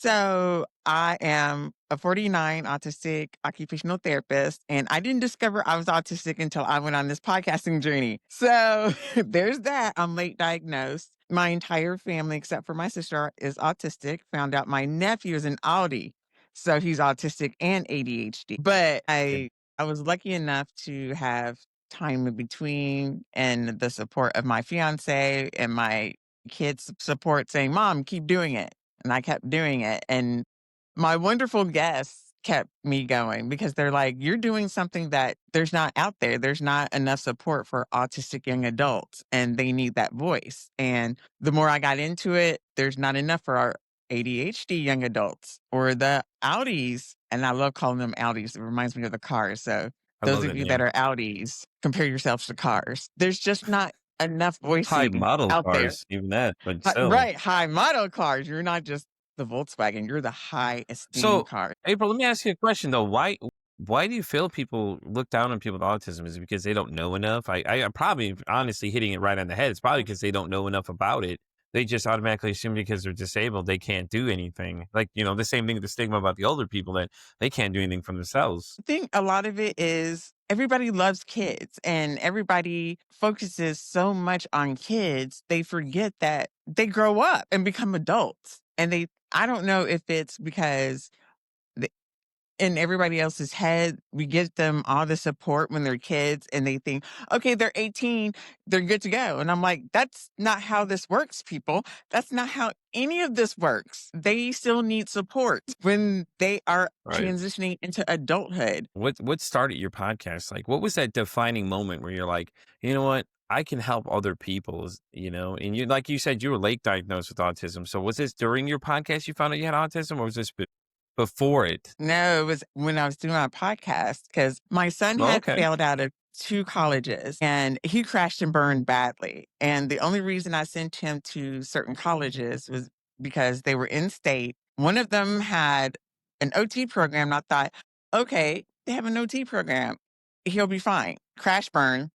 So I am a 49 autistic occupational therapist, and I didn't discover I was autistic until I went on this podcasting journey. So there's that. I'm late diagnosed. My entire family, except for my sister, is autistic. Found out my nephew is an Audi. So he's autistic and ADHD. But Yeah. I was lucky enough to have time in between and the support of my fiance and my kids' support saying, Mom, keep doing it. And I kept doing it. And my wonderful guests kept me going because they're like, you're doing something that there's not out there. There's not enough support for autistic young adults, and they need that voice. And the more I got into it, there's not enough for our ADHD young adults or the Audis. And I love calling them Audis. It reminds me of the cars. So I those love of that you that name. are Audis, compare yourselves to cars. There's just not enough High voicing model out there. cars, even that, but still. Right, high model cars. You're not just the Volkswagen, you're the high esteem So, car. April, let me ask you a question though. Why do you feel people look down on people with autism? Is it because they don't know enough? I'm probably honestly hitting it right on the head. It's probably because they don't know enough about it. They just automatically assume because they're disabled, they can't do anything. Like, the same thing, the stigma about the older people that they can't do anything for themselves. I think a lot of it is everybody loves kids and everybody focuses so much on kids, they forget that they grow up and become adults. And I don't know if it's because in everybody else's head, we give them all the support when they're kids and they think, okay, they're 18, they're good to go. And I'm like, that's not how this works, people. That's not how any of this works. They still need support when they are Right. transitioning into adulthood. What started your podcast? Like, what was that defining moment where you're like, you know what? I can help other people, and you, like you said, you were late diagnosed with autism. So was this during your podcast you found out you had autism, or was this before it? No, it was when I was doing my podcast because my son Oh, had okay. failed out of two colleges and he crashed and burned badly. And the only reason I sent him to certain colleges was because they were in state. One of them had an OT program. And I thought, okay, they have an OT program. He'll be fine. Crash burn.